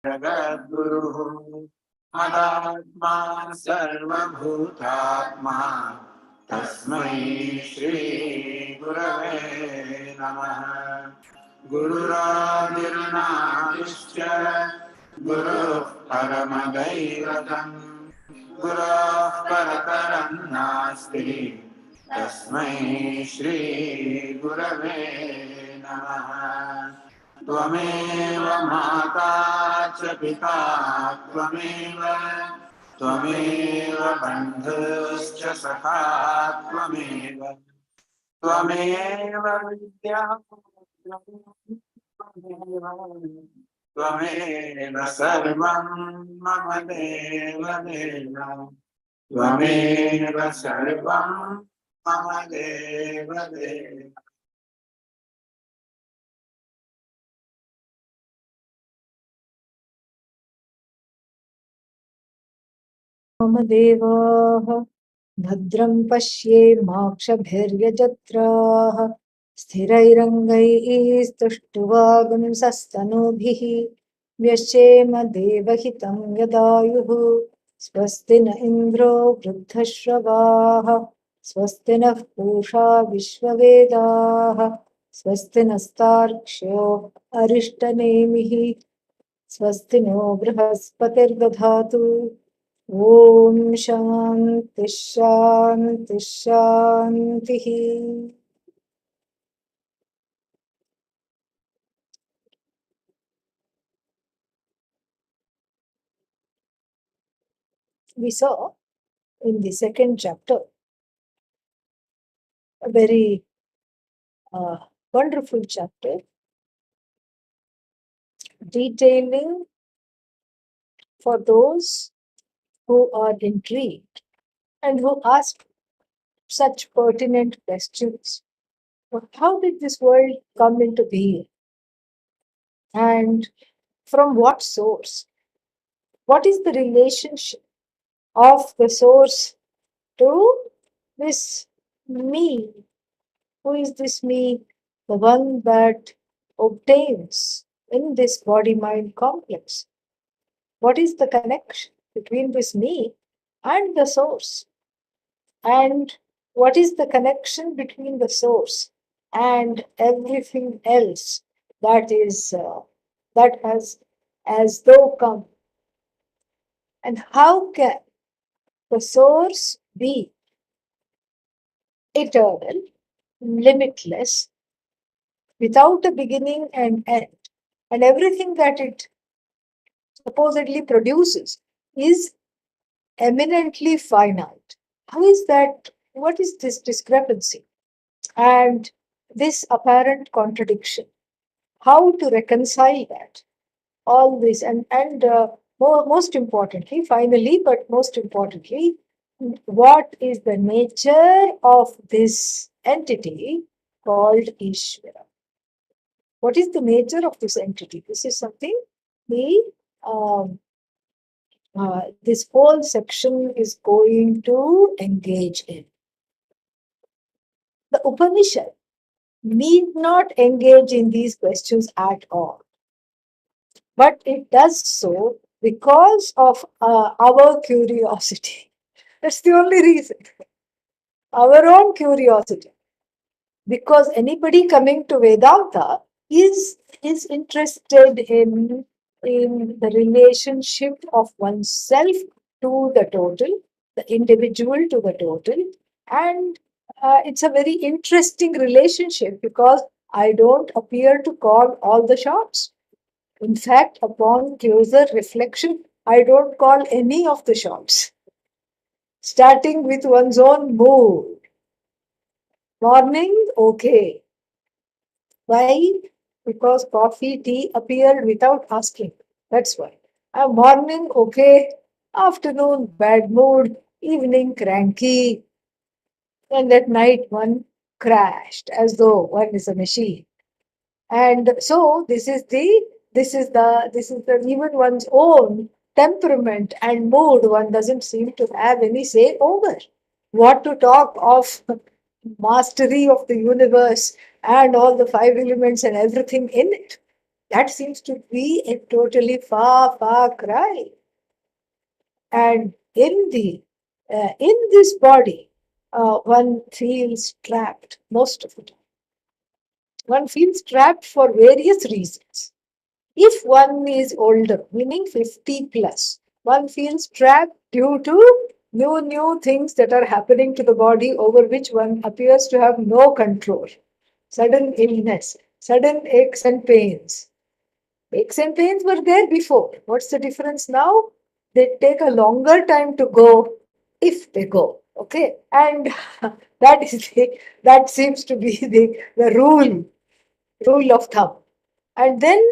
जगद्गुरुः मदात्मा सर्वभूतात्मा तस्मै श्रीगुरवे नमः। गुरुरादिर्नादिश्च गुरुः परमदैवतम् गुरोः परतरं नास्ति तस्मै श्रीगुरवे नमः। त्वमेव माता च पिता त्वमेव बन्धुश्च सखा त्वमेव विद्या त्वमेव सर्वं मम देव त्वमेव सर्वं मम देव मम देवाः भद्रं पश्येमाक्षभिर्यजत्राः स्थिरैरङ्गैस्तुष्टुवागुंसस्तनूभिः व्यश्चेम देवहितं यदायुः स्वस्ति न इन्द्रो वृद्धश्रवाः स्वस्ति नः पूषा विश्ववेदाः स्वस्ति नस्तार्क्ष्यो अरिष्टनेमिः स्वस्ति नो बृहस्पतिर्दधातु ॐ शान्ति शान्ति शान्तिः. We saw in the second chapter a very wonderful chapter detailing for those who are intrigued and who ask such pertinent questions. How did this world come into being? And from what source? What is the relationship of the source to this me? Who is this me? The one that obtains in this body-mind complex. What is the connection between this me and the source? And what is the connection between the source and everything else that is that has as though come? And how can the source be eternal, limitless, without a beginning and end, and everything that it supposedly produces is eminently finite? How is that? What is this discrepancy and this apparent contradiction? How to reconcile that? All this most importantly, finally, but most importantly, what is the nature of this entity called Ishvara? What is the nature of this entity? This is something this whole section is going to engage in. The Upanishad need not engage in these questions at all, but it does so because of our curiosity. That's the only reason. Our own curiosity. Because anybody coming to Vedanta is interested in the relationship of oneself to the total, the individual to the total. And it's a very interesting relationship because I don't appear to call all the shots. In fact, upon closer reflection, I don't call any of the shots. Starting with one's own mood. Morning, okay. Why? Because coffee, tea appeared without asking. That's why. Morning, okay. Afternoon, bad mood. Evening, cranky. And at night, one crashed as though one is a machine. And so this is the even one's own temperament and mood. One doesn't seem to have any say over. What to talk of mastery of the universe and all the five elements and everything in it. That seems to be a totally far, far cry. And in this body, one feels trapped most of the time. One feels trapped for various reasons. If one is older, meaning 50 plus, one feels trapped due to new things that are happening to the body over which one appears to have no control. Sudden illness, sudden aches and pains. Aches and pains were there before. What's the difference now? They take a longer time to go if they go. Okay. And that seems to be the rule of thumb. And then,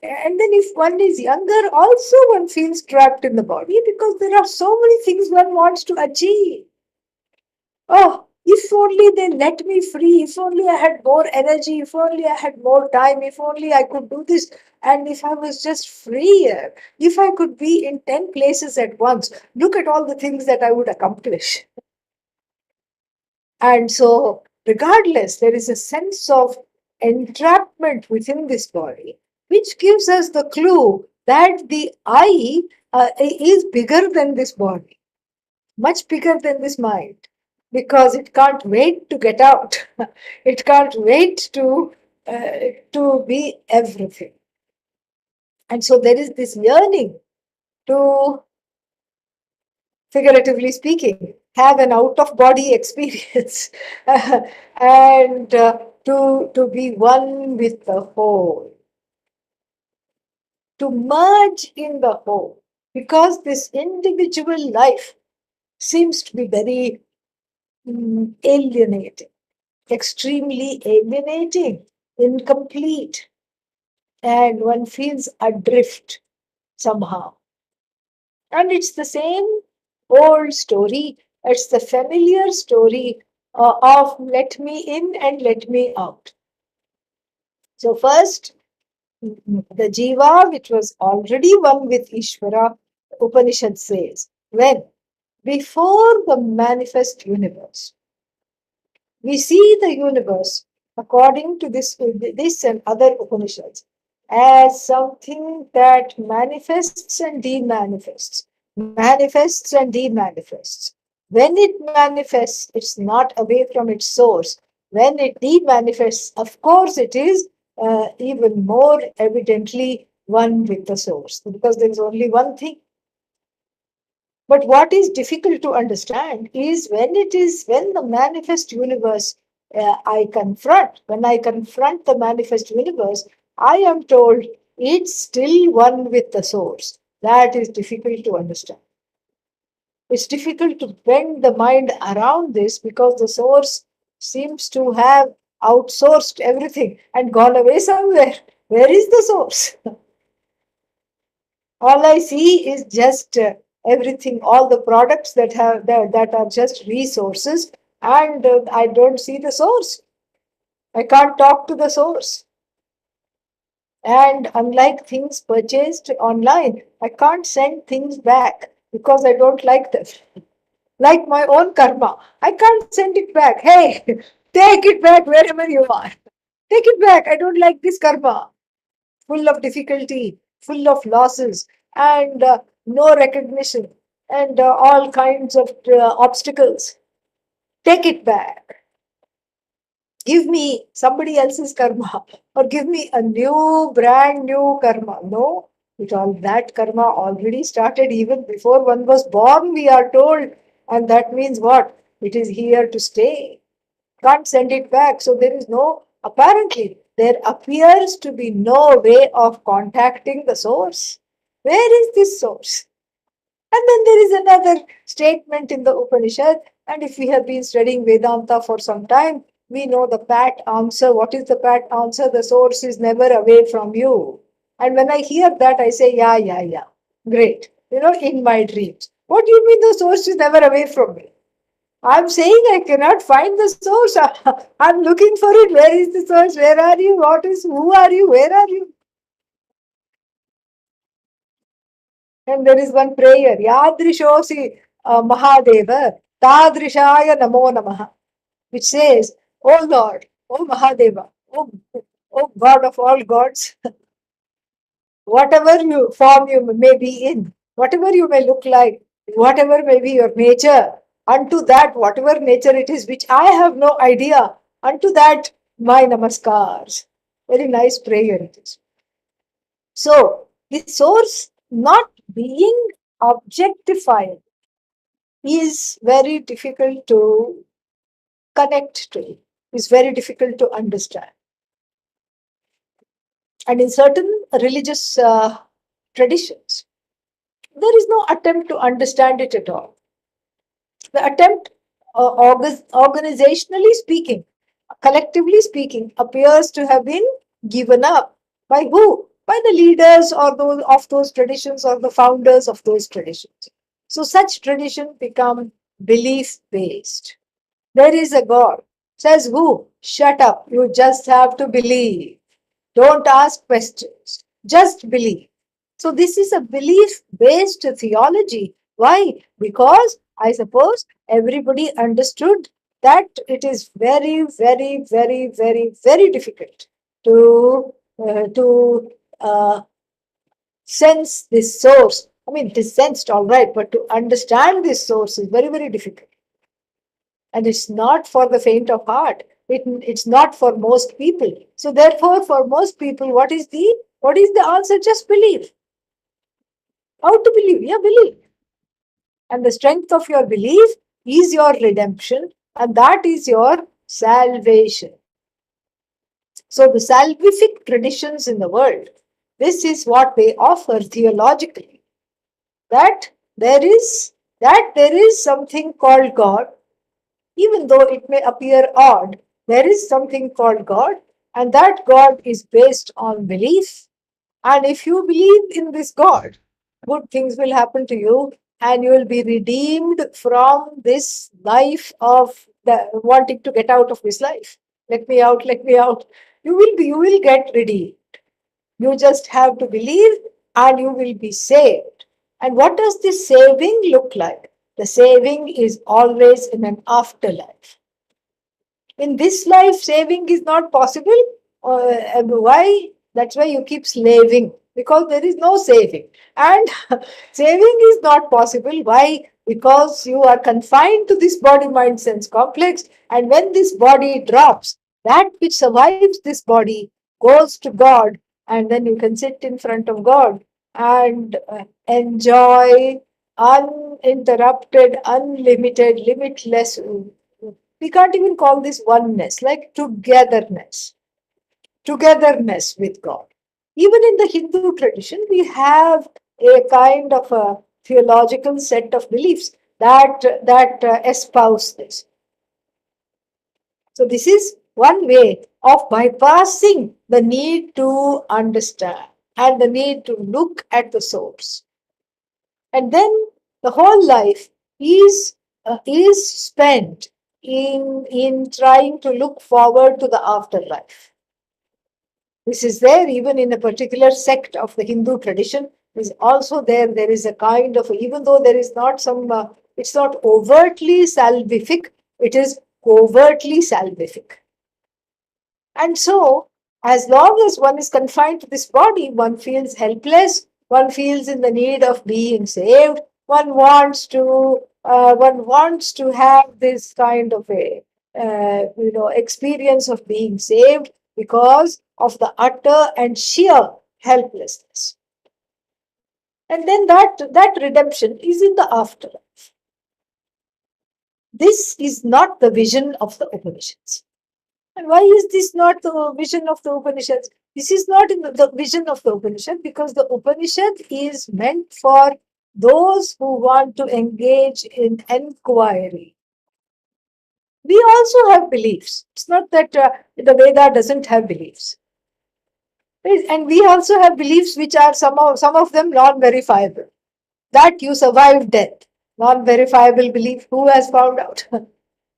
if one is younger, also one feels trapped in the body because there are so many things one wants to achieve. Oh, if only they let me free, if only I had more energy, if only I had more time, if only I could do this, and if I was just freer, if I could be in 10 places at once, look at all the things that I would accomplish. And so, regardless, there is a sense of entrapment within this body, which gives us the clue that the I is bigger than this body, much bigger than this mind, because it can't wait to get out. It can't wait to be everything. And so there is this yearning to, figuratively speaking, have an out of body experience and to be one with the whole, to merge in the whole, because this individual life seems to be very alienating, extremely alienating, incomplete, and one feels adrift somehow. And it's the same old story. It's the familiar story of let me in and let me out. So, first, the Jiva, which was already one with Ishvara, Upanishad says, when before the manifest universe, we see the universe according to this and other Upanishads as something that manifests and demanifests, manifests and demanifests. When it manifests, it's not away from its source. When it demanifests, of course, it is even more evidently one with the source, because there is only one thing. But what is difficult to understand is when the manifest universe when I confront the manifest universe, I am told it's still one with the source. That is difficult to understand. It's difficult to bend the mind around this because the source seems to have outsourced everything and gone away somewhere. Where is the source? All I see is just everything, all the products that are just resources, and I don't see the source. I can't talk to the source. And unlike things purchased online, I can't send things back because I don't like them. Like my own karma, I can't send it back. Hey, take it back wherever you are. Take it back. I don't like this karma. Full of difficulty, full of losses, and no recognition, and all kinds of obstacles. Take it back. Give me somebody else's karma, or give me a new, brand new karma. No, it all that karma already started even before one was born, we are told. And that means what? It is here to stay. Can't send it back. So there is no, apparently, there appears to be no way of contacting the source. Where is this source? And then there is another statement in the Upanishad. And if we have been studying Vedanta for some time, we know the pat answer. What is the pat answer? The source is never away from you. And when I hear that, I say, yeah, yeah, yeah. Great. In my dreams. What do you mean the source is never away from me? I'm saying I cannot find the source. I'm looking for it. Where is the source? Where are you? Who are you? Where are you? And there is one prayer. Yadrishosi Mahadeva Tadrishaya Namo Namaha, which says, Oh Lord, Oh Mahadeva, oh God of all gods, whatever form you may be in, whatever you may look like, whatever may be your nature, unto that, whatever nature it is, which I have no idea, unto that my namaskars. Very nice prayer it is. So, the source not being objectified is very difficult to connect to, is very difficult to understand. And in certain religious traditions, there is no attempt to understand it at all. The attempt, organizationally speaking, collectively speaking, appears to have been given up. By who? By the leaders or those of those traditions or the founders of those traditions. So such traditions become belief based. There is a God. Says who? Shut up. You just have to believe. Don't ask questions. Just believe. So this is a belief-based theology. Why? Because I suppose everybody understood that it is very, very, very, very, very difficult to sense this source. I mean, it is sensed, all right, but to understand this source is very, very difficult. And it's not for the faint of heart. It's not for most people. So therefore, for most people, what is the answer? Just believe. How to believe? Yeah, believe. And the strength of your belief is your redemption, and that is your salvation. So the salvific traditions in the world, this is what they offer theologically. That there is something called God, even though it may appear odd, there is something called God, and that God is based on belief. And if you believe in this God, good things will happen to you, and you will be redeemed from this life of wanting to get out of this life. Let me out, let me out. You will get redeemed. You just have to believe and you will be saved. And what does this saving look like? The saving is always in an afterlife. In this life, saving is not possible. Why? That's why you keep slaving, because there is no saving. And saving is not possible. Why? Because you are confined to this body, mind, sense complex. And when this body drops, that which survives this body goes to God. And then you can sit in front of God and enjoy uninterrupted, unlimited, limitless. We can't even call this oneness, like togetherness with God. Even in the Hindu tradition, we have a kind of a theological set of beliefs that espouse this. So this is one way of bypassing the need to understand and the need to look at the source. And then the whole life is spent in trying to look forward to the afterlife. This is there even in a particular sect of the Hindu tradition. Is also there. There is a kind of, even though there is not some, it's not overtly salvific, it is covertly salvific. And so, as long as one is confined to this body, one feels helpless, one feels in the need of being saved, one wants to have this kind of a experience of being saved because of the utter and sheer helplessness. And then that redemption is in the afterlife. This is not the vision of the Upanishads. And why is this not the vision of the Upanishads? This is not in the vision of the Upanishad because the Upanishad is meant for those who want to engage in inquiry. We also have beliefs. It's not that the Veda doesn't have beliefs. And we also have beliefs which are some of them non-verifiable. That you survived death. Non-verifiable belief. Who has found out?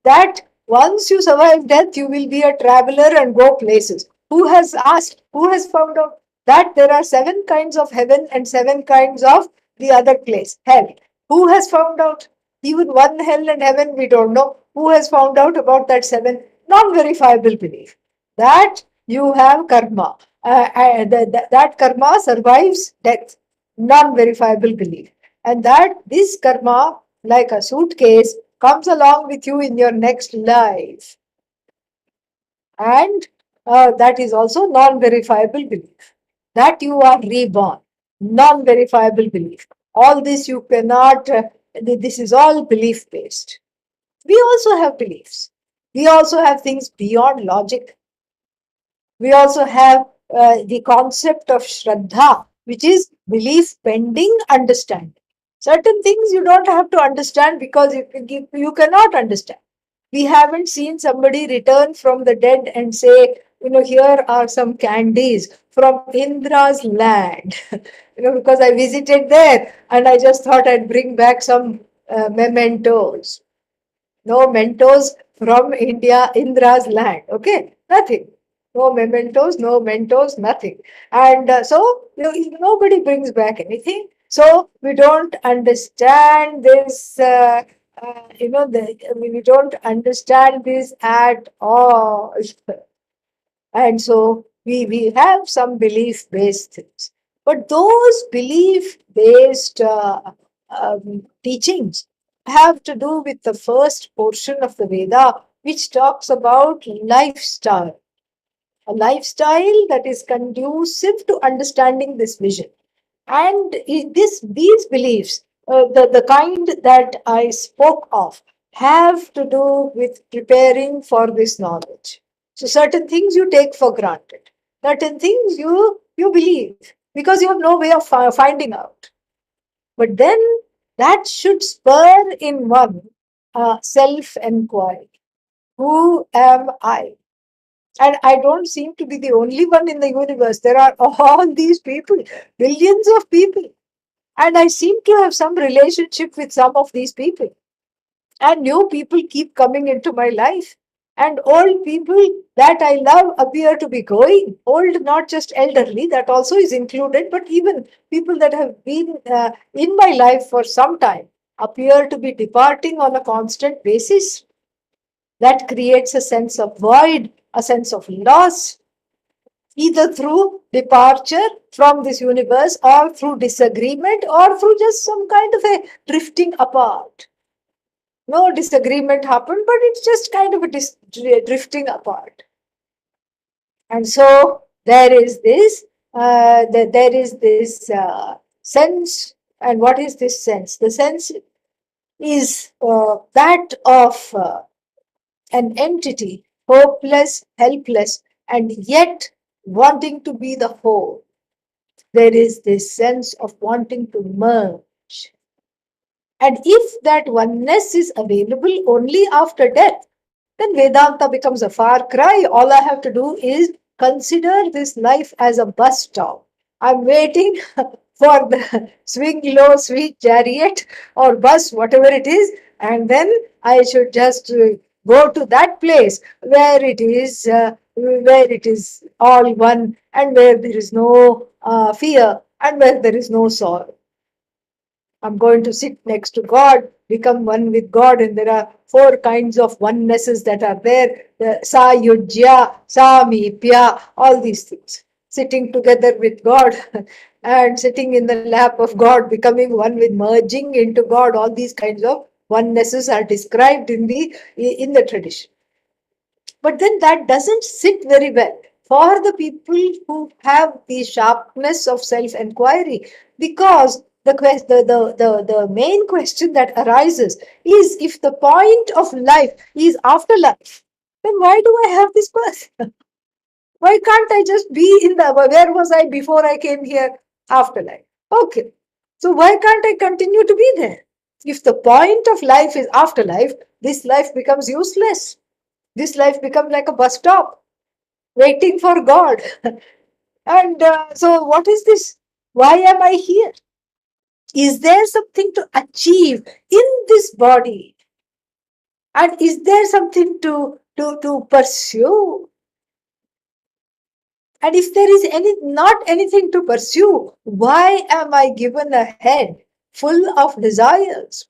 That once you survive death, you will be a traveler and go places. Who has asked? Who has found out that there are 7 kinds of heaven and 7 kinds of the other place, hell? Who has found out? Even one hell and heaven, we don't know. Who has found out about that 7? Non-verifiable belief. That you have karma. that karma survives death, non-verifiable belief. And that this karma, like a suitcase, comes along with you in your next life. And that is also non-verifiable belief. That you are reborn, non-verifiable belief. All this you cannot, this is all belief based. We also have beliefs. We also have things beyond logic. We also have the concept of Shraddha, which is belief pending understanding. Certain things you don't have to understand because you cannot understand. We haven't seen somebody return from the dead and say, here are some candies from Indra's land, because I visited there and I just thought I'd bring back some mementos. No mementos from India, Indra's land. Okay, nothing. No mementos, no mentos, nothing. And so nobody brings back anything. So we don't understand this. We don't understand this at all. And so we have some belief based things. But those belief based teachings have to do with the first portion of the Veda, which talks about lifestyle. A lifestyle that is conducive to understanding this vision. And these beliefs, the kind that I spoke of, have to do with preparing for this knowledge. So certain things you take for granted, certain things you believe because you have no way of finding out. But then that should spur in one self-inquiry. Who am I? And I don't seem to be the only one in the universe. There are all these people, billions of people. And I seem to have some relationship with some of these people. And new people keep coming into my life. And old people that I love appear to be going. Old, not just elderly, that also is included, but even people that have been in my life for some time appear to be departing on a constant basis. That creates a sense of void, a sense of loss, either through departure from this universe or through disagreement or through just some kind of a drifting apart. No disagreement happened, but it's just kind of a drifting apart. And so there is this, sense. And what is this sense? The sense is that of an entity, hopeless, helpless, and yet wanting to be the whole. There is this sense of wanting to merge. And if that oneness is available only after death, then Vedanta becomes a far cry. All I have to do is consider this life as a bus stop. I'm waiting for the swing low sweet chariot or bus, whatever it is, and then I should just go to that place where it is all one, and where there is no fear, and where there is no sorrow. I'm going to sit next to God, become one with God, and there are four kinds of onenesses that are there: the Sa Yujya, Sa Mipya, all these things. Sitting together with God and sitting in the lap of God, becoming one with, merging into God, all these kinds of onenesses are described in the tradition. But then that doesn't sit very well for the people who have the sharpness of self-inquiry, because the main question that arises is, if the point of life is afterlife, then why do I have this birth? Why can't I just be in where was I before I came here? Afterlife. Okay. So why can't I continue to be there? If the point of life is afterlife, this life becomes useless. This life becomes like a bus stop, waiting for God. And so, what is this? Why am I here? Is there something to achieve in this body? And is there something to pursue? And if there is not anything to pursue, why am I given a head full of desires,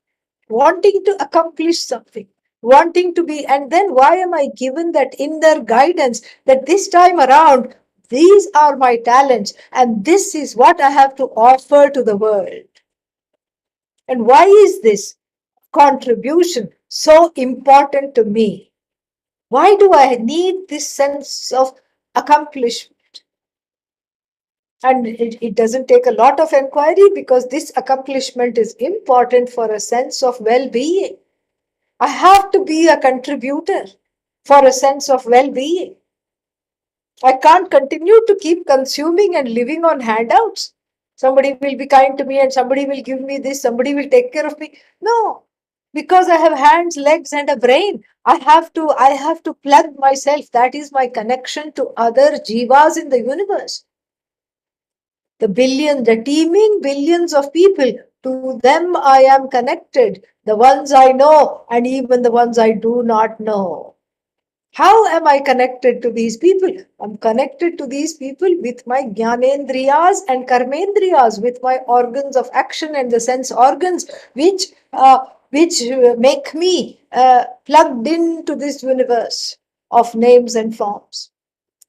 wanting to accomplish something, wanting to be, and then why am I given that inner guidance that this time around These are my talents, and this is what I have to offer to the world. And why is this contribution so important to me? Why do I need this sense of accomplishment? And it doesn't take a lot of inquiry, because this accomplishment is important for a sense of well-being. I have to be a contributor for a sense of well-being. I can't continue to keep consuming and living on handouts. Somebody will be kind to me and somebody will give me this, somebody will take care of me. No, because I have hands, legs, and a brain. I have to plug myself. That is my connection to other jivas in the universe. The teeming billions of people, to them I am connected. The ones I know and even the ones I do not know. How am I connected to these people? I'm connected to these people with my jnanendriyas and karmendriyas, with my organs of action and the sense organs, which make me plugged into this universe of names and forms,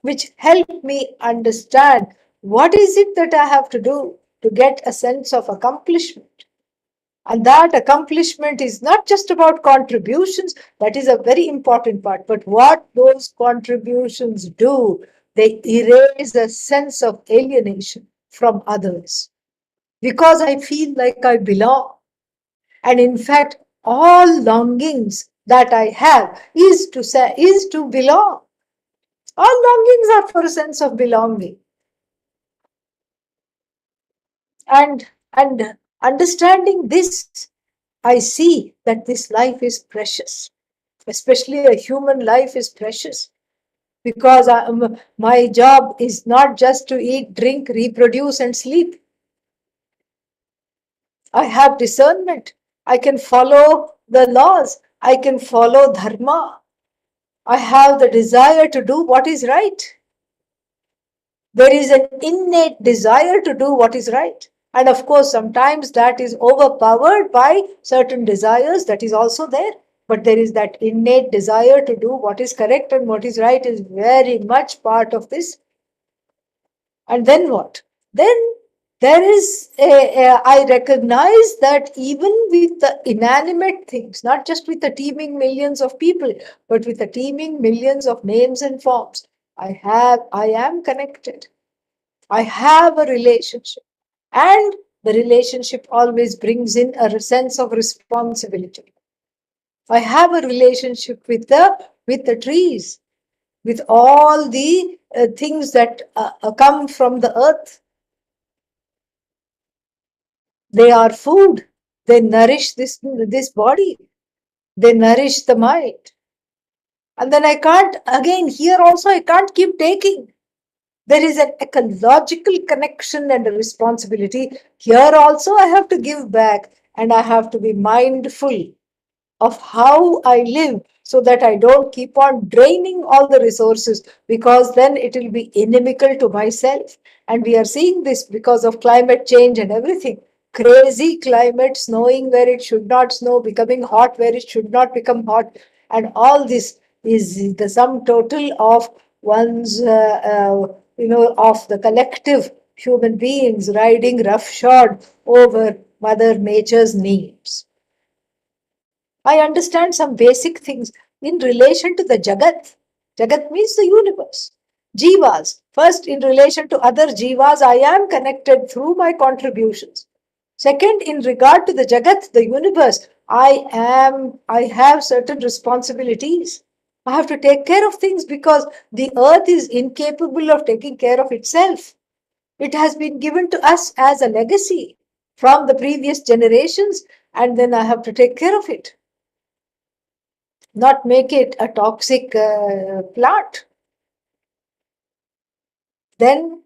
which help me understand what is it that I have to do to get a sense of accomplishment. And that accomplishment is not just about contributions, that is a very important part. But what those contributions do, they erase a sense of alienation from others. Because I feel like I belong. And in fact, all longings that I have is to belong. All longings are for a sense of belonging. And understanding this, I see that this life is precious, especially a human life is precious, because my job is not just to eat, drink, reproduce, and sleep. I have discernment. I can follow the laws. I can follow dharma. I have the desire to do what is right. There is an innate desire to do what is right. And of course, sometimes that is overpowered by certain desires, that is also there. But there is that innate desire to do what is correct and what is right is very much part of this. And then what? Then there is I recognize that even with the inanimate things, not just with the teeming millions of people, but with the teeming millions of names and forms, I am connected. I have a relationship. And the relationship always brings in a sense of responsibility. I have a relationship with the trees, with all the things that come from the earth. They are food. They nourish this body. They nourish the mind. And then I can't, again, here also, I can't keep taking. There is an ecological connection and a responsibility. Here also, I have to give back and I have to be mindful of how I live so that I don't keep on draining all the resources, because then it will be inimical to myself. And we are seeing this because of climate change and everything. Crazy climate, snowing where it should not snow, becoming hot where it should not become hot. And all this is the sum total of one's, of the collective human beings riding roughshod over Mother Nature's needs. I understand some basic things in relation to the Jagat. Jagat means the universe. Jivas. First, in relation to other jivas, I am connected through my contributions. Second, in regard to the Jagat, the universe, I have certain responsibilities. I have to take care of things because the earth is incapable of taking care of itself. It has been given to us as a legacy from the previous generations, and then I have to take care of it, not make it a toxic plant. Then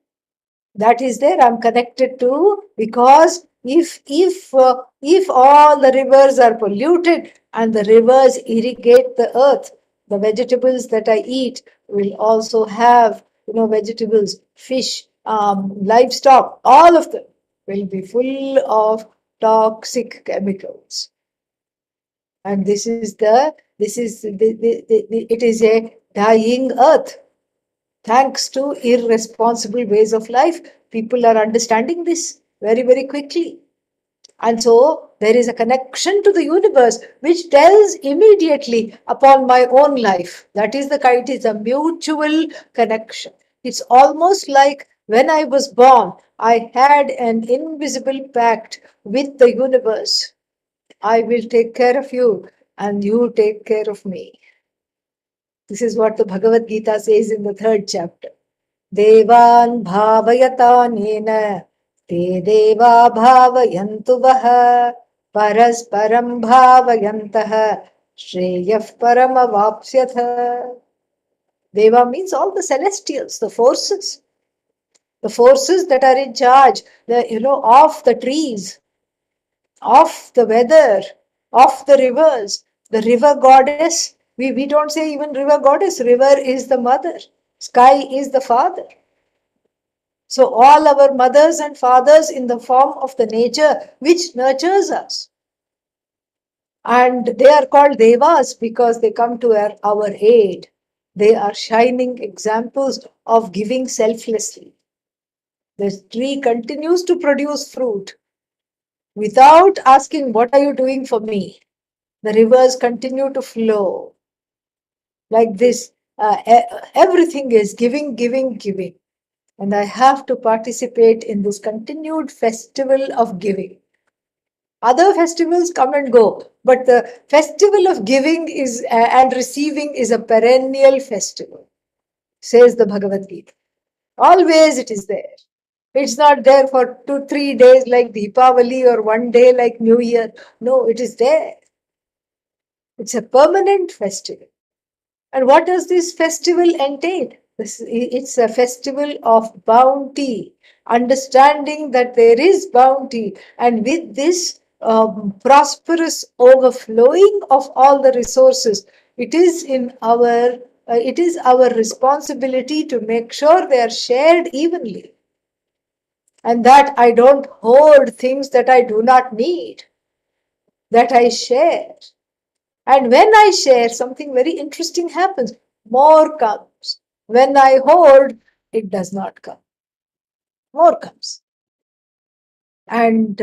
that is there, I'm connected to, because if all the rivers are polluted and the rivers irrigate the earth, the vegetables that I eat will also have, vegetables, fish, livestock, all of them will be full of toxic chemicals. And it is a dying earth. Thanks to irresponsible ways of life, people are understanding this very, very quickly. And so there is a connection to the universe which tells immediately upon my own life. That is it is a mutual connection. It's almost like when I was born, I had an invisible pact with the universe. I will take care of you and you take care of me. This is what the Bhagavad Gita says in the 3rd chapter. Devan bhavayatanena te deva bhavayantu vaha parasparam bhavayantaha shreyah paramavapsyatha. Deva means all the celestials, the forces that are in charge, of the trees, of the weather, of the rivers, the river goddess. We don't say even river goddess, river is the mother, sky is the father. So all our mothers and fathers in the form of the nature which nurtures us. And they are called devas because they come to our aid. They are shining examples of giving selflessly. The tree continues to produce fruit without asking, what are you doing for me? The rivers continue to flow. Like this, everything is giving, giving, giving. And I have to participate in this continued festival of giving. Other festivals come and go, but the festival of giving and receiving is a perennial festival, says the Bhagavad Gita. Always it is there. It's not there for 2-3 days like Deepavali or one day like New Year. No, it is there. It's a permanent festival. And what does this festival entail? It's a festival of bounty, understanding that there is bounty, and with this prosperous overflowing of all the resources, it is our responsibility to make sure they are shared evenly, and that I don't hoard things that I do not need, that I share. And when I share, something very interesting happens. More comes. When I hoard, it does not come. More comes. And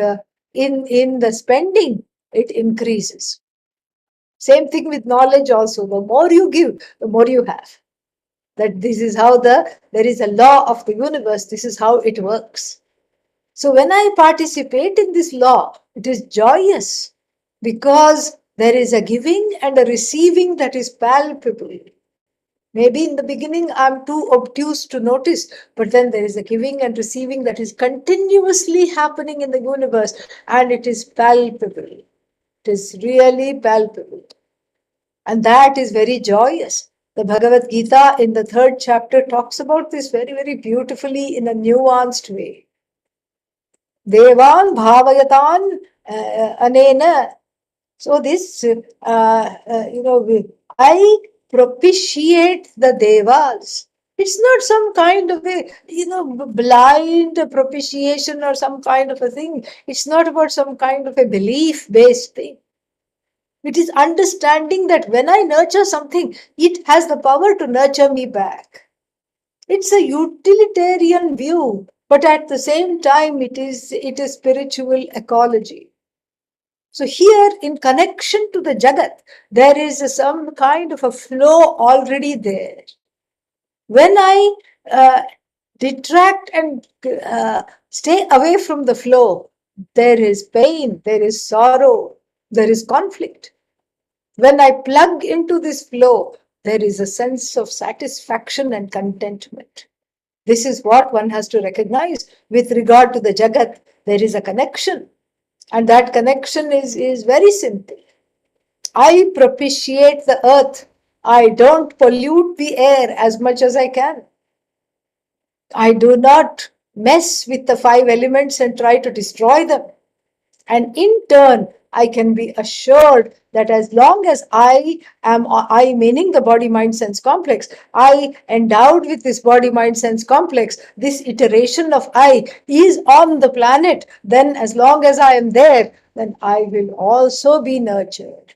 in the spending, it increases. Same thing with knowledge also. The more you give, the more you have. That this is how there is a law of the universe. This is how it works. So when I participate in this law, it is joyous because there is a giving and a receiving that is palpable. Maybe in the beginning I'm too obtuse to notice, but then there is a giving and receiving that is continuously happening in the universe, and it is palpable. It is really palpable. And that is very joyous. The Bhagavad Gita in the 3rd chapter talks about this very, very beautifully in a nuanced way. Devan bhavayatan anena. So this, I propitiate the devas. It's not some kind of a, blind propitiation or some kind of a thing. It's not about some kind of a belief-based thing. It is understanding that when I nurture something, it has the power to nurture me back. It's a utilitarian view, but at the same time, it is spiritual ecology. So here, in connection to the Jagat, there is some kind of a flow already there. When I detract and stay away from the flow, there is pain, there is sorrow, there is conflict. When I plug into this flow, there is a sense of satisfaction and contentment. This is what one has to recognize with regard to the Jagat. There is a connection. And that connection is very simple. I propitiate the earth. I don't pollute the air as much as I can. I do not mess with the 5 elements and try to destroy them. And in turn, I can be assured that as long as I meaning the body, mind, sense complex, I endowed with this body, mind, sense complex, this iteration of I is on the planet, then as long as I am there, then I will also be nurtured.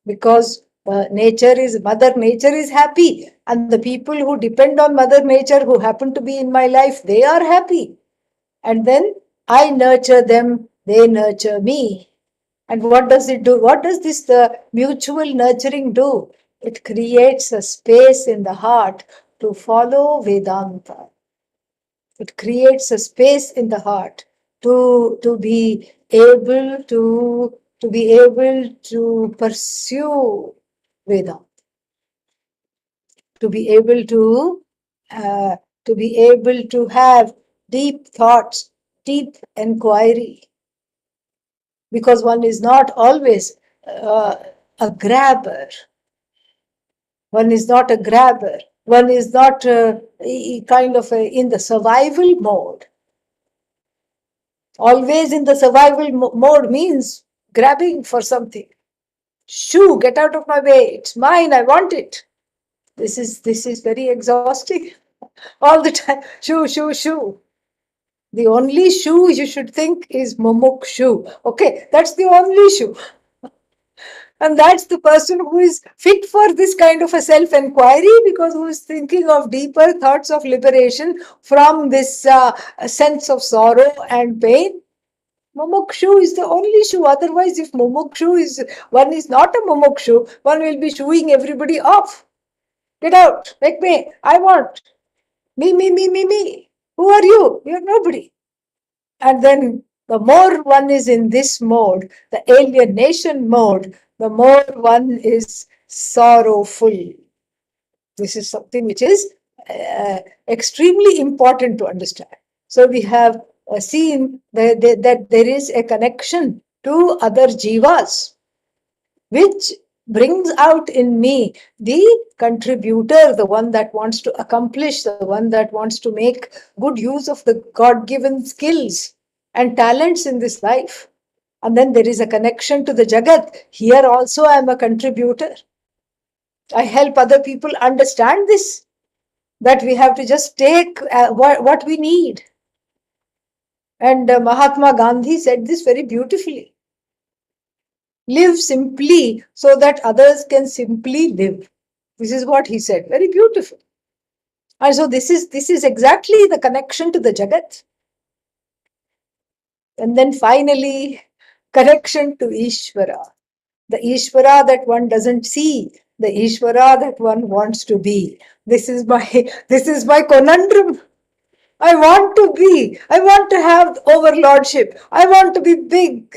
Because Mother Nature is happy. And the people who depend on Mother Nature, who happen to be in my life, they are happy. And then I nurture them, they nurture me. And what does it do? What does this mutual nurturing do? It creates a space in the heart to follow Vedanta. It creates a space in the heart to be able to pursue Vedanta, to be able uh, to be able to have deep thoughts, deep inquiry, because one is not always a grabber. One is not a grabber. One is not in the survival mode. Always in the survival mode means grabbing for something. Shoo, get out of my way. It's mine. I want it. This is very exhausting. All the time. Shoo, shoo, shoo. The only shoe you should think is mumukshu. Okay, that's the only shoe. And that's the person who is fit for this kind of a self-inquiry, because who is thinking of deeper thoughts of liberation from this sense of sorrow and pain. Mumukshu is the only shoe. Otherwise, if one is not a mumukshu, one will be shooing everybody off. Get out, make me, I want. Me, me, me, me, me. Who are you? You're nobody. And then the more one is in this mode, the alienation mode, the more one is sorrowful. This is something which is extremely important to understand. So we have seen that there is a connection to other jivas, which brings out in me the contributor, the one that wants to accomplish, the one that wants to make good use of the God-given skills and talents in this life. And then there is a connection to the Jagat. Here also I am a contributor. I help other people understand this, that we have to just take what we need. And Mahatma Gandhi said this very beautifully. Live simply so that others can simply live. This is what he said. Very beautiful. And so this is exactly the connection to the Jagat. And then finally, connection to Ishvara. The Ishvara that one doesn't see, the Ishvara that one wants to be. This is my conundrum. I want to have overlordship. I want to be big.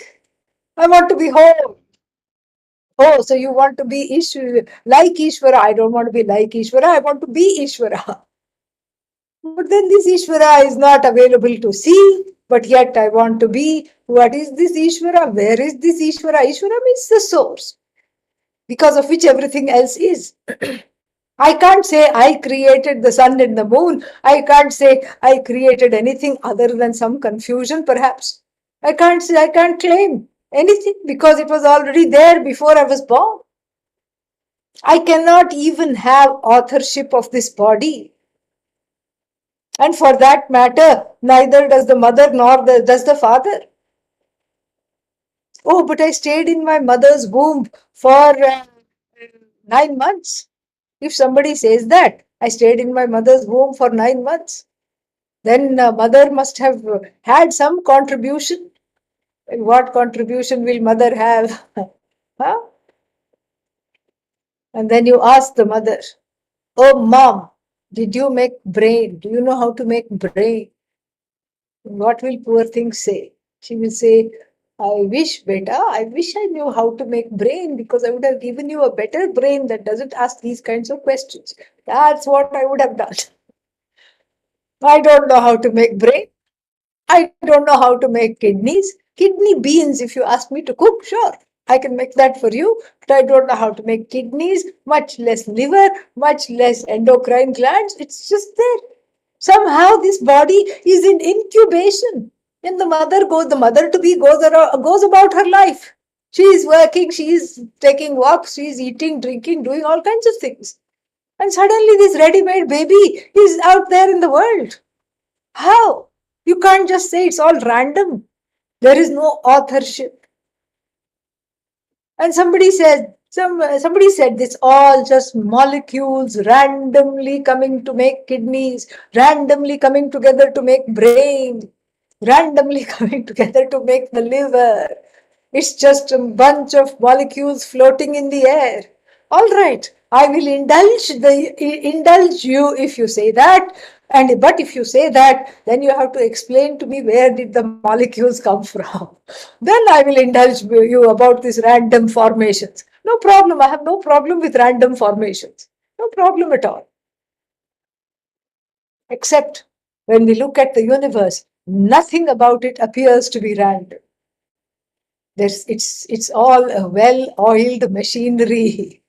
I want to be whole. Oh, so you want to be like Ishvara. I don't want to be like Ishvara. I want to be Ishvara. But then this Ishvara is not available to see. But yet I want to be. What is this Ishvara? Where is this Ishvara? Ishvara means the source, because of which everything else is. I can't say I created the sun and the moon. I can't say I created anything other than some confusion, perhaps. I can't claim anything because it was already there before I was born. I cannot even have authorship of this body. And for that matter, neither does the mother nor does the father. Oh, but I stayed in my mother's womb for 9 months. If somebody says that, I stayed in my mother's womb for 9 months, then mother must have had some contribution. And what contribution will mother have? Huh? And then you ask the mother, oh, mom, did you make brain? Do you know how to make brain? What will poor thing say? She will say, I wish, beta, I wish I knew how to make brain, because I would have given you a better brain that doesn't ask these kinds of questions. That's what I would have done. I don't know how to make brain. I don't know how to make kidneys. Kidney beans, if you ask me to cook, sure, I can make that for you. But I don't know how to make kidneys, much less liver, much less endocrine glands. It's just there. Somehow this body is in incubation. And the mother to be goes about her life. She is working, she is taking walks, she is eating, drinking, doing all kinds of things. And suddenly this ready-made baby is out there in the world. How? You can't just say it's all random. There is no authorship. And somebody says, Somebody said this all just molecules randomly coming to make kidneys, randomly coming together to make brain, randomly coming together to make the liver. It's just a bunch of molecules floating in the air. All right, I will indulge you if you say that. And but if you say that, then you have to explain to me where did the molecules come from. Then I will indulge you about these random formations. No problem. I have no problem with random formations. No problem at all. Except when we look at the universe, nothing about it appears to be random. It's all a well-oiled machinery.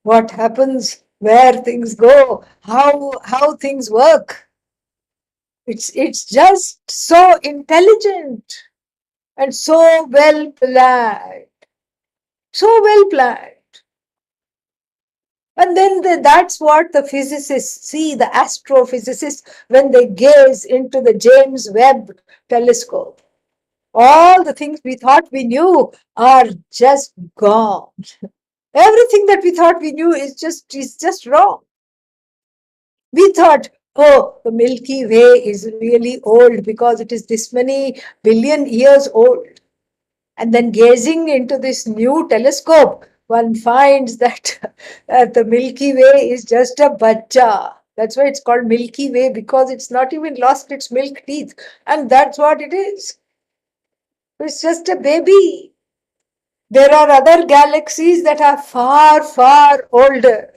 What happens, where things go, how things work. It's just so intelligent and so well planned. So well planned. And then that's what the physicists see, the astrophysicists, when they gaze into the James Webb telescope. All the things we thought we knew are just gone. Everything that we thought we knew is just wrong. We thought, oh, the Milky Way is really old because it is this many billion years old. And then gazing into this new telescope, one finds that the Milky Way is just a bacha. That's why it's called Milky Way, because it's not even lost its milk teeth. And that's what it is. It's just a baby. There are other galaxies that are far, far older.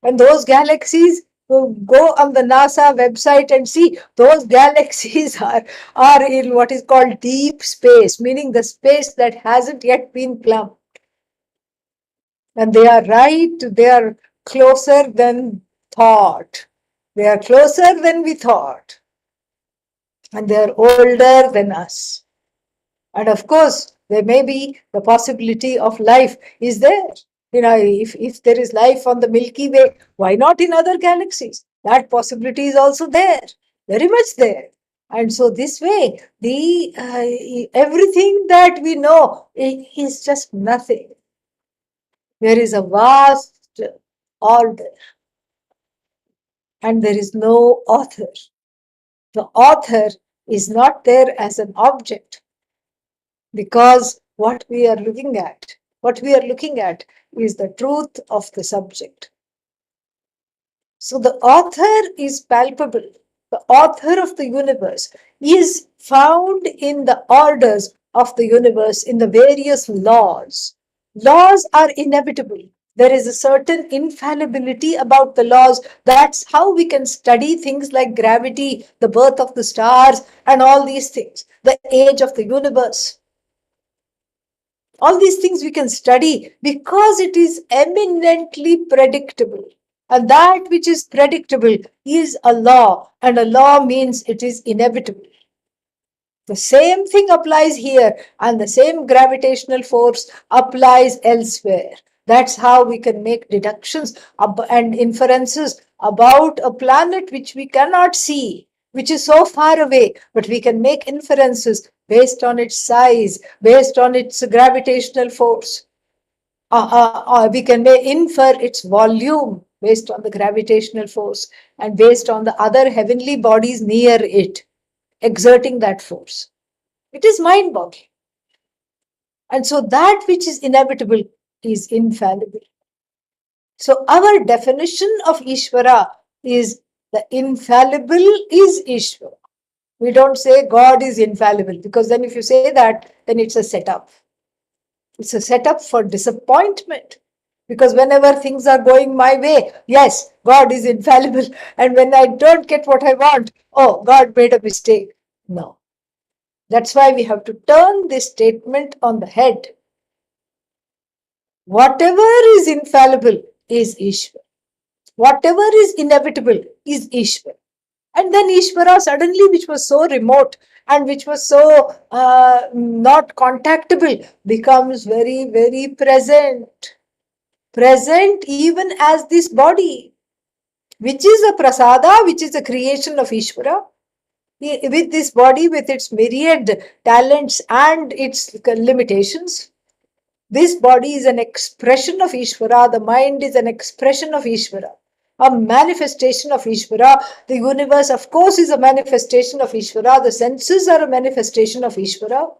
And those galaxies, go on the NASA website and see, those galaxies are in what is called deep space, meaning the space that hasn't yet been plumbed. And they are closer than thought. They are closer than we thought. And they are older than us. And of course, there may be the possibility of life is there. If there is life on the Milky Way, why not in other galaxies? That possibility is also there, very much there. And so this way, everything that we know is just nothing. There is a vast order, and there is no author. The author is not there as an object, because what we are looking at is the truth of the subject. So the author is palpable. The author of the universe is found in the orders of the universe, in the various laws. Laws are inevitable. There is a certain infallibility about the laws. That's how we can study things like gravity, the birth of the stars, and all these things, the age of the universe. All these things we can study because it is eminently predictable. And that which is predictable is a law, and a law means it is inevitable. The same thing applies here, and the same gravitational force applies elsewhere. That's how we can make deductions and inferences about a planet which we cannot see, which is so far away, but we can make inferences based on its size, based on its gravitational force. We can infer its volume based on the gravitational force and based on the other heavenly bodies near it exerting that force. It is mind-boggling. And so that which is inevitable is infallible. So our definition of Ishvara is the infallible is Ishvara. We don't say God is infallible, because then if you say that, then it's a setup. It's a setup for disappointment. Because whenever things are going my way, yes, God is infallible. And when I don't get what I want, oh, God made a mistake. No. That's why we have to turn this statement on the head. Whatever is infallible is Ishvara. Whatever is inevitable is Ishvara. And then Ishvara suddenly, which was so remote and which was so not contactable, becomes very, very present. Present even as this body, which is a prasada, which is a creation of Ishvara. With this body, with its myriad talents and its limitations, This body is an expression of Ishvara. The mind is an expression of Ishvara, a manifestation of Ishvara. The universe, of course, is a manifestation of Ishvara. The senses are a manifestation of Ishvara.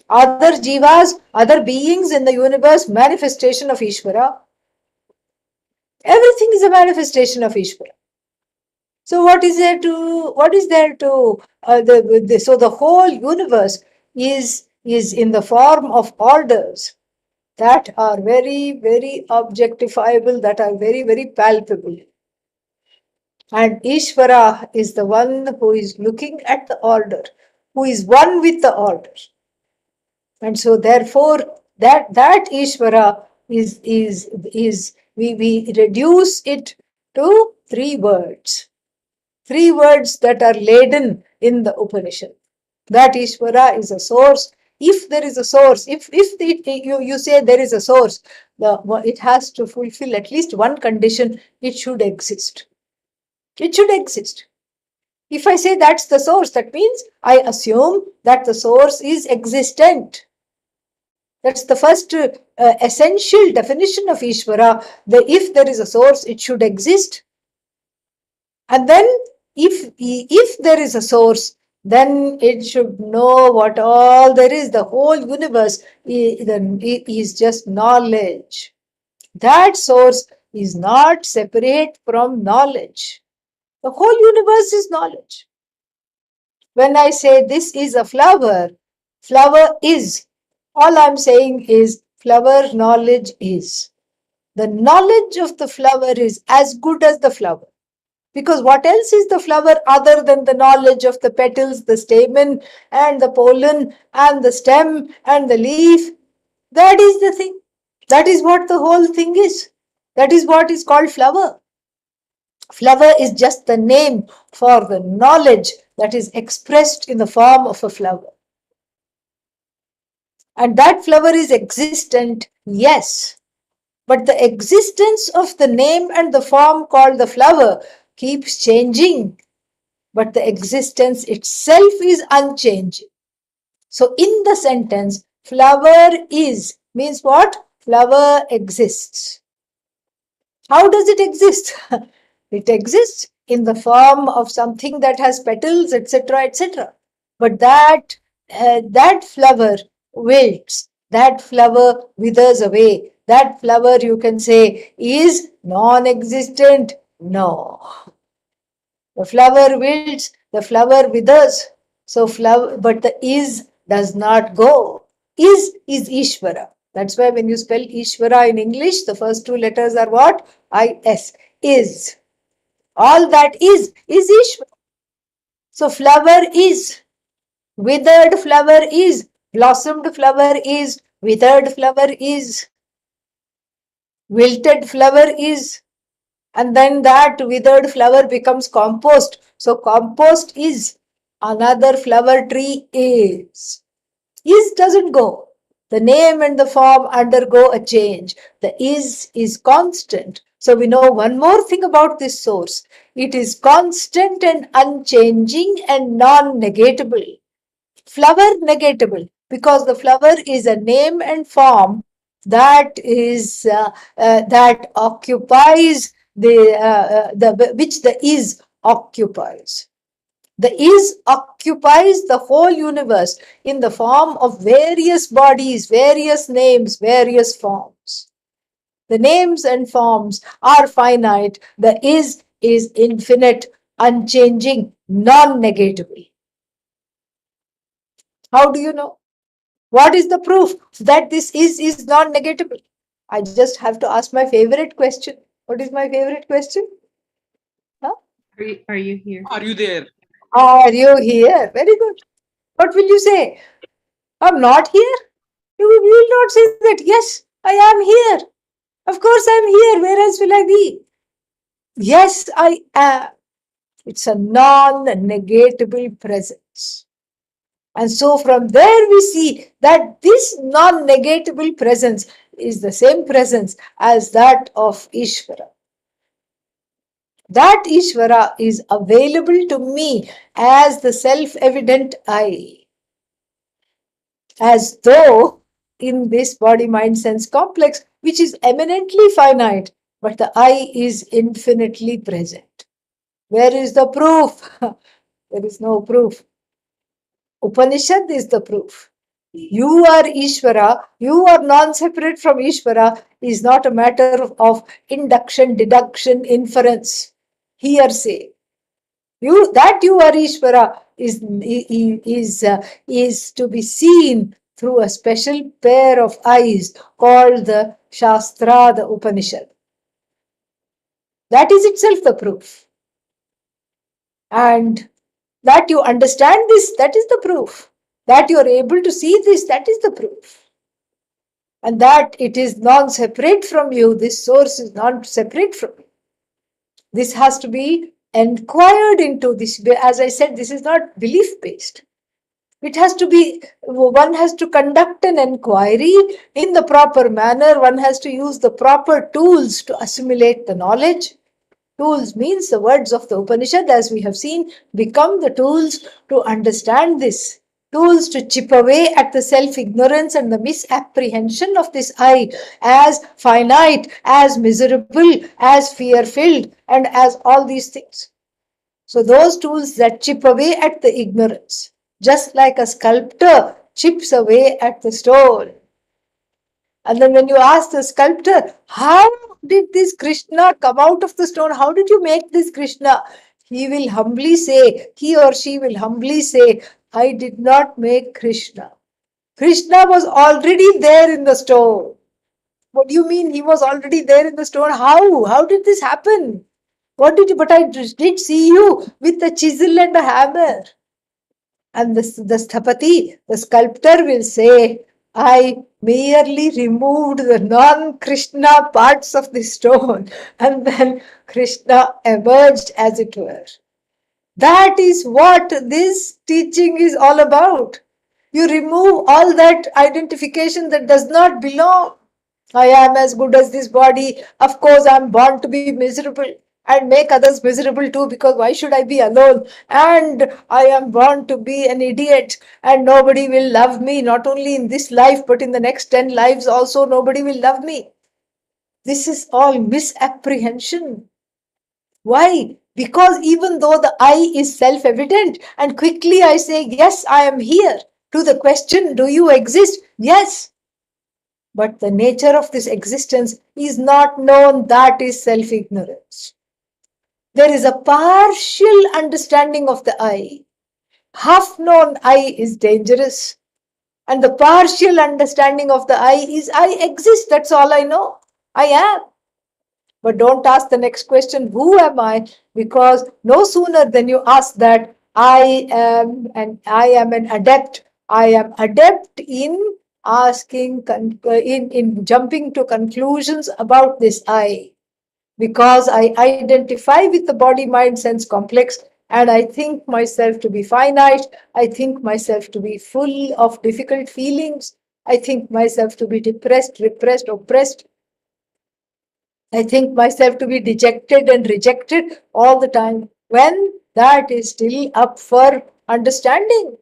Other jivas, other beings in the universe, manifestation of Ishvara. Everything is a manifestation of Ishvara. So what is there to? So the whole universe is in the form of orders that are very, very objectifiable, that are very, very palpable. And Ishvara is the one who is looking at the order, who is one with the order. And so therefore that Ishvara is we reduce it to three words that are laden in the Upanishad. That Ishvara is a source. If there is a source, you say there is a source, it has to fulfill at least one condition. It should exist. It should exist. If I say that's the source, that means I assume that the source is existent. That's the first essential definition of Ishvara. If there is a source, it should exist. And then if there is a source, then it should know what all there is. The whole universe is just knowledge. That source is not separate from knowledge. The whole universe is knowledge. When I say this is a flower, flower is. All I'm saying is flower knowledge is. The knowledge of the flower is as good as the flower. Because what else is the flower other than the knowledge of the petals, the stamen, and the pollen, and the stem, and the leaf? That is the thing. That is what the whole thing is. That is what is called flower. Flower is just the name for the knowledge that is expressed in the form of a flower. And that flower is existent, yes. But the existence of the name and the form called the flower keeps changing. But the existence itself is unchanging. So in the sentence, flower is means what? Flower exists. How does it exist? It exists in the form of something that has petals, etc., etc. But that flower wilts, that flower withers away, that flower, you can say, is non-existent. No. The flower wilts, the flower withers. So flower, but the is does not go. Is Ishvara. That's why when you spell Ishvara in English, the first two letters are what? I-S. Is. All that is Ishvara. So flower is. Withered flower is. Blossomed flower is. Withered flower is. Wilted flower is. And then that withered flower becomes compost. So compost is. Another flower tree is. Is doesn't go. The name and the form undergo a change. The is constant. So we know one more thing about this source. It is constant and unchanging and non-negatable. Flower negatable, because the flower is a name and form that occupies which the is occupies. The is occupies the whole universe in the form of various bodies, various names, various forms. The names and forms are finite. The is infinite, unchanging, non-negatable. How do you know? What is the proof that this is non-negatable? I just have to ask my favorite question. What is my favorite question? Huh? Are you here? Are you there? Are you here? Very good. What will you say? I'm not here? You will not say that, yes, I am here. Of course I'm here. Where else will I be? Yes, I am. It's a non-negatable presence. And so from there we see that this non-negatable presence is the same presence as that of Ishvara. That Ishvara is available to me as the self-evident I. As though in this body, mind, sense complex, which is eminently finite, but the I is infinitely present. Where is the proof? There is no proof. Upanishad is the proof. You are Ishvara, you are non-separate from Ishvara is not a matter of induction, deduction, inference, hearsay. You are Ishvara is to be seen through a special pair of eyes called the Shastra, the Upanishad. That is itself the proof. And that you understand this, that is the proof. That you are able to see this, that is the proof. And that it is non-separate from you, this source is non-separate from you. This has to be inquired into. This, as I said, this is not belief-based. It has to be, one has to conduct an inquiry in the proper manner. One has to use the proper tools to assimilate the knowledge. Tools means the words of the Upanishad, as we have seen, become the tools to understand this. Tools to chip away at the self-ignorance and the misapprehension of this I as finite, as miserable, as fear-filled, and as all these things. So those tools that chip away at the ignorance, just like a sculptor chips away at the stone. And then when you ask the sculptor, how did this Krishna come out of the stone? How did you make this Krishna? He will humbly say, he or she will humbly say, I did not make Krishna. Krishna was already there in the stone. What do you mean he was already there in the stone? How? How did this happen? What did you, but I did see you with a chisel and a hammer. And the sthapati, the sculptor will say, I merely removed the non-Krishna parts of the stone and then Krishna emerged, as it were. That is what this teaching is all about. You remove all that identification that does not belong. I am as good as this body. Of course, I am born to be miserable and make others miserable too, because why should I be alone? And I am born to be an idiot and nobody will love me, not only in this life but in the next 10 lives also nobody will love me. This is all misapprehension. Why? Because even though the I is self-evident and quickly I say, yes, I am here, to the question, do you exist? Yes. But the nature of this existence is not known. That is self-ignorance. There is a partial understanding of the I. Half-known I is dangerous. And the partial understanding of the I is I exist. That's all I know. I am. But don't ask the next question, who am I? Because no sooner than you ask that, I am an adept. I am adept in asking, in jumping to conclusions about this I. Because I identify with the body, mind, sense complex, and I think myself to be finite. I think myself to be full of difficult feelings. I think myself to be depressed, repressed, oppressed. I think myself to be dejected and rejected all the time, when that is still up for understanding.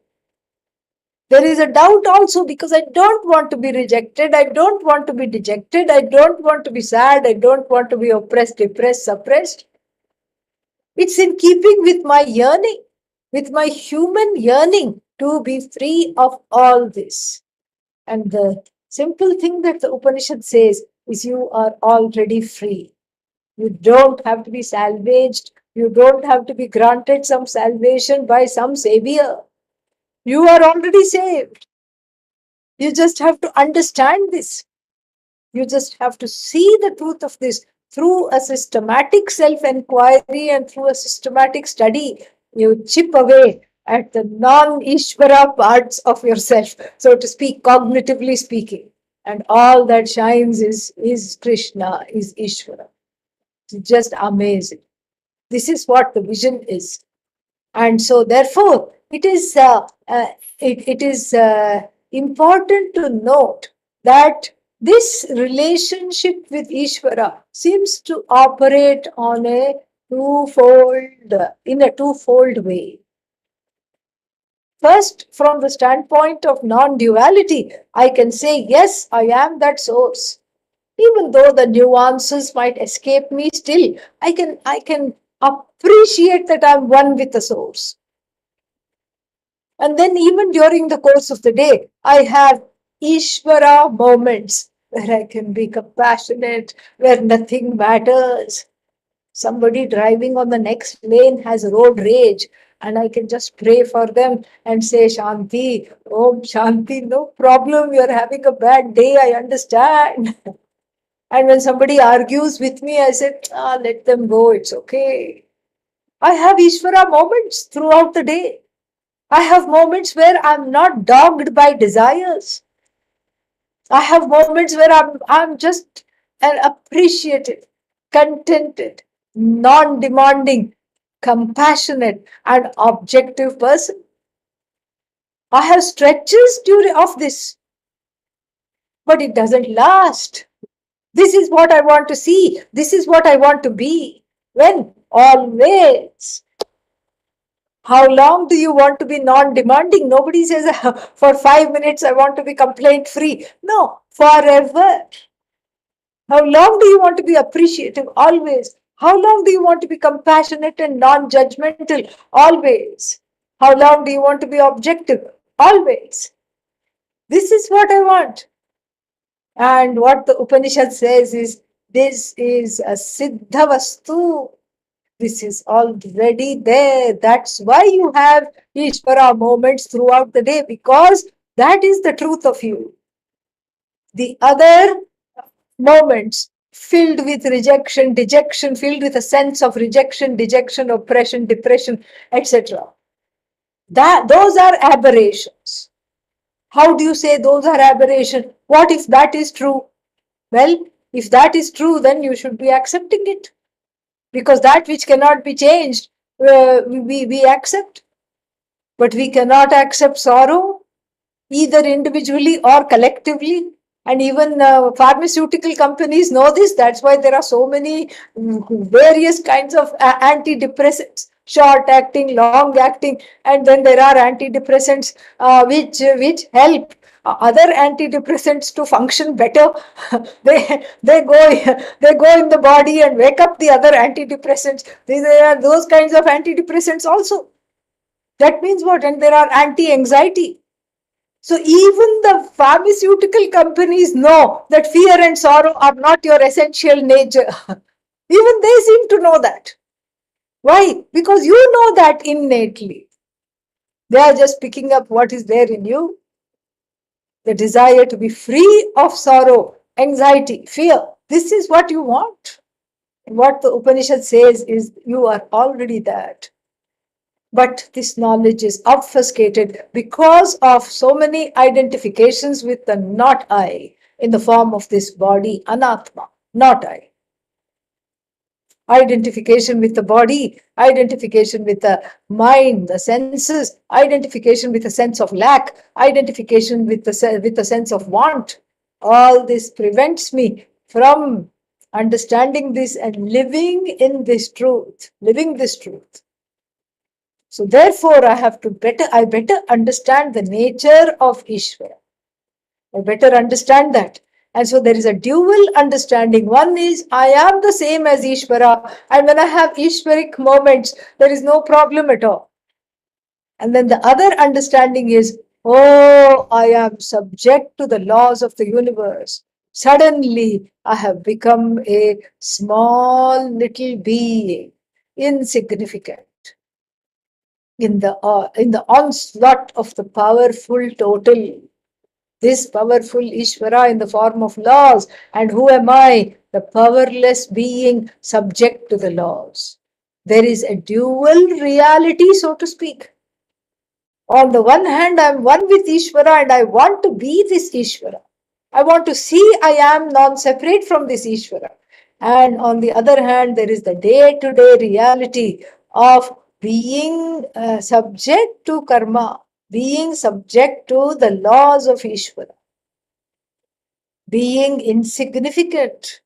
There is a doubt also, because I don't want to be rejected, I don't want to be dejected, I don't want to be sad, I don't want to be oppressed, depressed, suppressed. It's in keeping with my yearning, with my human yearning to be free of all this. And the simple thing that the Upanishad says is, you are already free. You don't have to be salvaged. You don't have to be granted some salvation by some savior. You are already saved. You just have to understand this. You just have to see the truth of this through a systematic self-inquiry and through a systematic study. You chip away at the non-Ishvara parts of yourself, so to speak, cognitively speaking. And all that shines is Krishna, is Ishvara. It's just amazing. This is what the vision is. And so therefore, it is important to note that this relationship with Ishvara seems to operate on in a twofold way. First, from the standpoint of non-duality, I can say, yes, I am that source. Even though the nuances might escape me, still I can appreciate that I'm one with the source. And then even during the course of the day, I have Ishvara moments where I can be compassionate, where nothing matters. Somebody driving on the next lane has road rage, and I can just pray for them and say, Shanti, Om Shanti, no problem, you're having a bad day, I understand. And when somebody argues with me, I say, let them go, it's okay. I have Ishvara moments throughout the day. I have moments where I'm not dogged by desires. I have moments where I'm just an appreciative, contented, non-demanding, compassionate, and objective person. I have stretches during of this, but it doesn't last. This is what I want to see. This is what I want to be. When? Always. How long do you want to be non-demanding? Nobody says, for 5 minutes, I want to be complaint free. No, forever. How long do you want to be appreciative? Always. How long do you want to be compassionate and non-judgmental? Always. How long do you want to be objective? Always. This is what I want. And what the Upanishad says is, this is a siddha vastu. This is already there. That's why you have Ishvara moments throughout the day, because that is the truth of you. The other moments filled with rejection, dejection, filled with a sense of rejection, dejection, oppression, depression, etc. Those are aberrations. How do you say those are aberrations? What if that is true? Well, if that is true, then you should be accepting it. Because that which cannot be changed, we accept. But we cannot accept sorrow, either individually or collectively. And even pharmaceutical companies know this. That's why there are so many various kinds of antidepressants, short acting, long acting, and then there are antidepressants which help other antidepressants to function better. They go in the body and wake up the other antidepressants. There are those kinds of antidepressants also. That means what? And there are anti-anxiety. So even the pharmaceutical companies know that fear and sorrow are not your essential nature. Even they seem to know that. Why? Because you know that innately. They are just picking up what is there in you. The desire to be free of sorrow, anxiety, fear. This is what you want. What the Upanishad says is, you are already that. But this knowledge is obfuscated because of so many identifications with the not I in the form of this body, anatma, not I. Identification with the body, identification with the mind, the senses, identification with a sense of lack, identification with the sense of want. All this prevents me from understanding this and living in this truth, living this truth. So therefore, I better understand the nature of Ishvara. I better understand that. And so there is a dual understanding. One is, I am the same as Ishvara, and when I have Ishvaric moments, there is no problem at all. And then the other understanding is, oh, I am subject to the laws of the universe. Suddenly, I have become a small little being, insignificant in the onslaught of the powerful total. This powerful Ishvara in the form of laws. And who am I? The powerless being subject to the laws. There is a dual reality, so to speak. On the one hand, I am one with Ishvara and I want to be this Ishvara. I want to see I am non-separate from this Ishvara. And on the other hand, there is the day-to-day reality of being subject to karma, being subject to the laws of Ishvara, being insignificant.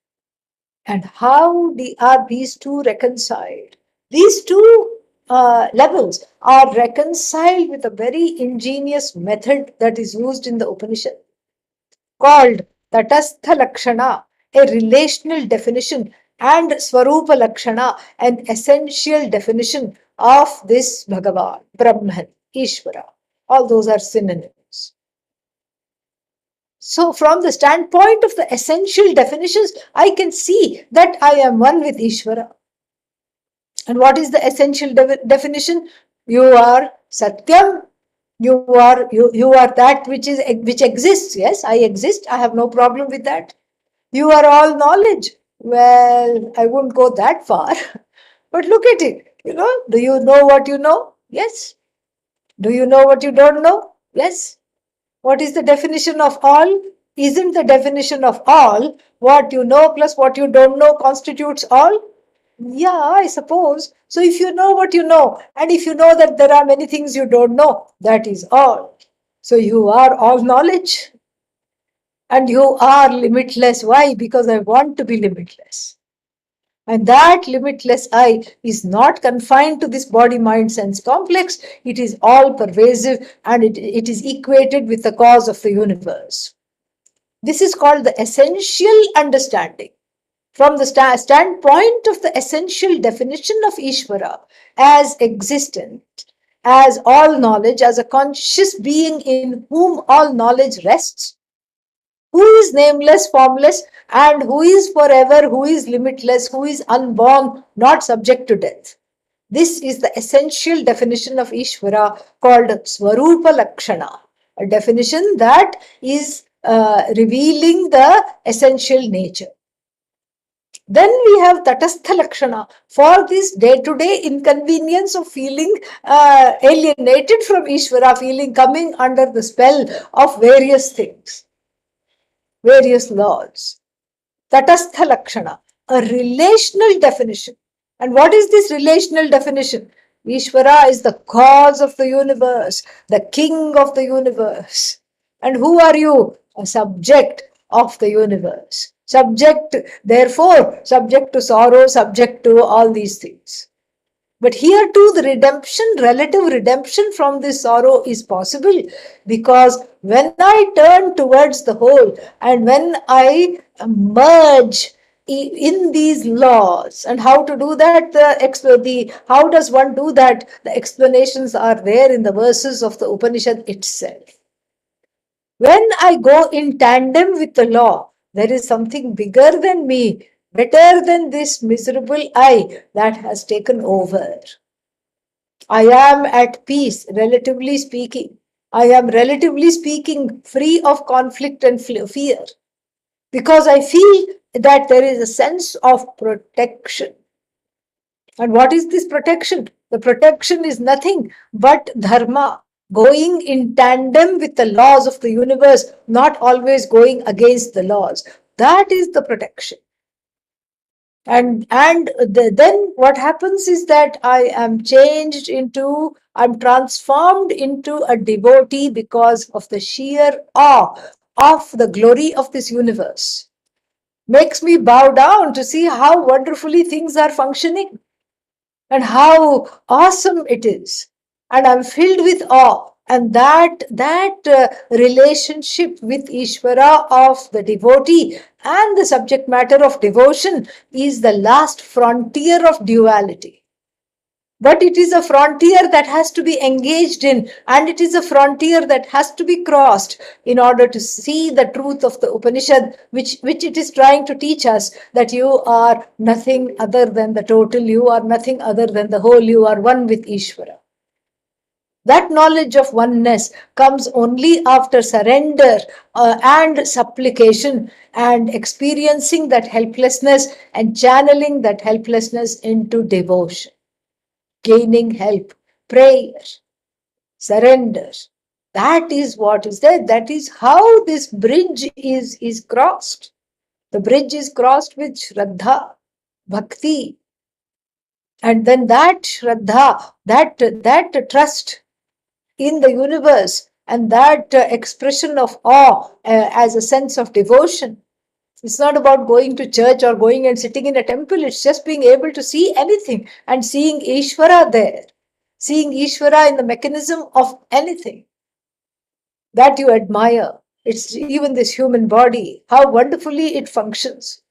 And how are these two reconciled? These two levels are reconciled with a very ingenious method that is used in the Upanishad called Tatastha Lakshana, a relational definition, and Swarupa Lakshana, an essential definition of this Bhagavan, Brahman, Ishvara. All those are synonyms. So, from the standpoint of the essential definitions, I can see that I am one with Ishvara. And what is the essential definition? You are Satyam. You are that which exists. Yes, I exist. I have no problem with that. You are all knowledge. Well, I wouldn't go that far. But look at it. Do you know what you know? Yes. Do you know what you don't know? Yes. What is the definition of all? Isn't the definition of all what you know plus what you don't know constitutes all? Yeah, I suppose. So if you know what you know, and if you know that there are many things you don't know, that is all. So you are all knowledge. And you are limitless. Why? Because I want to be limitless. And that limitless I is not confined to this body, mind, sense complex. It is all pervasive and it is equated with the cause of the universe. This is called the essential understanding. From the standpoint of the essential definition of Ishvara as existent, as all knowledge, as a conscious being in whom all knowledge rests, who is nameless, formless, and who is forever, who is limitless, who is unborn, not subject to death. This is the essential definition of Ishvara called Swarupa Lakshana, a definition that is revealing the essential nature. Then we have Tatastha Lakshana for this day-to-day inconvenience of feeling alienated from Ishvara, feeling coming under the spell of various things, various laws. Tatastha Lakshana, a relational definition. And what is this relational definition? Ishvara is the cause of the universe, the king of the universe. And who are you? A subject of the universe. Subject, therefore, subject to sorrow, subject to all these things. But here too, the redemption, relative redemption from this sorrow is possible, because when I turn towards the whole and when I merge in these laws, and how to do that, how does one do that? The explanations are there in the verses of the Upanishad itself. When I go in tandem with the law, there is something bigger than me, better than this miserable I that has taken over. I am at peace, relatively speaking. I am, relatively speaking, free of conflict and fear, because I feel that there is a sense of protection. And what is this protection? The protection is nothing but dharma, going in tandem with the laws of the universe, not always going against the laws. That is the protection. And then what happens is that I am I'm transformed into a devotee because of the sheer awe of the glory of this universe. Makes me bow down to see how wonderfully things are functioning and how awesome it is. And I'm filled with awe. And that relationship with Ishvara of the devotee and the subject matter of devotion is the last frontier of duality. But it is a frontier that has to be engaged in, and it is a frontier that has to be crossed in order to see the truth of the Upanishad, which it is trying to teach us, that you are nothing other than the total, you are nothing other than the whole, you are one with Ishvara. That knowledge of oneness comes only after surrender and supplication, and experiencing that helplessness and channeling that helplessness into devotion. Gaining help, prayer, surrender. That is what is there. That is how this bridge is crossed. The bridge is crossed with Shraddha, Bhakti. And then that Shraddha, that trust in the universe, and that expression of awe as a sense of devotion. It's not about going to church or going and sitting in a temple. It's just being able to see anything and seeing Ishvara there. seeing Ishvara in the mechanism of anything that you admire. It's even this human body, how wonderfully it functions.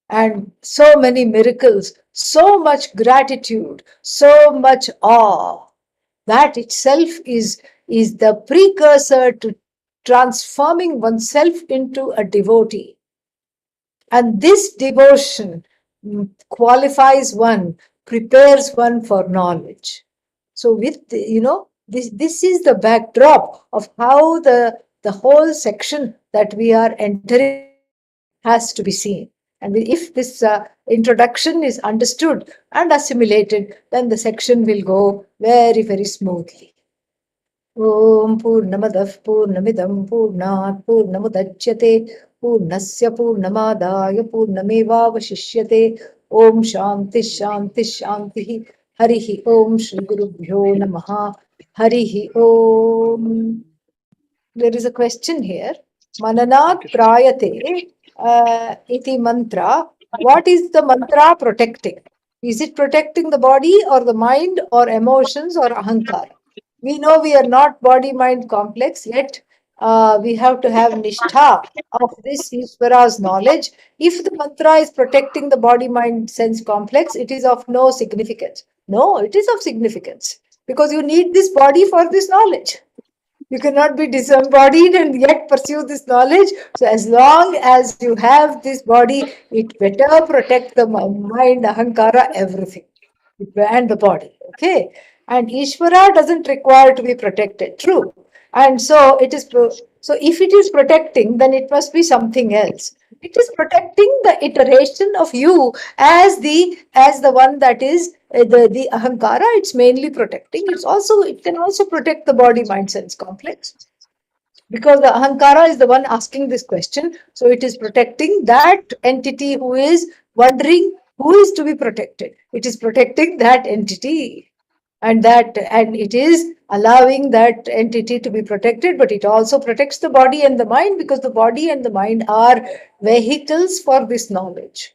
And so many miracles, so much gratitude, so much awe. That itself is the precursor to transforming oneself into a devotee. And this devotion qualifies one, prepares one for knowledge. So, this is the backdrop of how the whole section that we are entering has to be seen. And if this introduction is understood and assimilated, then the section will go very, very smoothly. Om Purnamadah Purnamidam Purnat Purnamudachyate Purnasya Purnamadaya Purnamevavashishyate Om Shanti Shanti Shanti Harihi Om Shri Gurubhyo Namaha Harihi Om. There is a question here. Mananat Prayate iti mantra. What is the mantra protecting? Is it protecting the body or the mind or emotions or ahankar? We know we are not body-mind complex, yet we have to have nishtha of this Ishvara's knowledge. If the mantra is protecting the body-mind sense complex, it is of no significance. No, it is of significance because you need this body for this knowledge. You cannot be disembodied and yet pursue this knowledge. So as long as you have this body, it better protect the mind, ahankara, everything, and the body. Okay. And Ishvara doesn't require to be protected. True. And so it is. So if it is protecting, then it must be something else. It is protecting the iteration of you as the one that is the ahankara. It's mainly protecting. It can also protect the body mind sense complex, because the ahankara is the one asking this question. So it is protecting that entity who is wondering who is to be protected. It is protecting that entity, and it is allowing that entity to be protected, but it also protects the body and the mind, because the body and the mind are vehicles for this knowledge.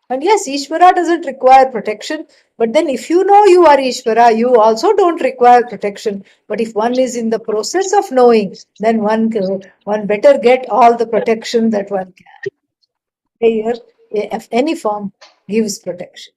And yes, Ishvara doesn't require protection, but then if you know you are Ishvara, you also don't require protection. But if one is in the process of knowing, then one better get all the protection that one can. Prayer, if any form, gives protection.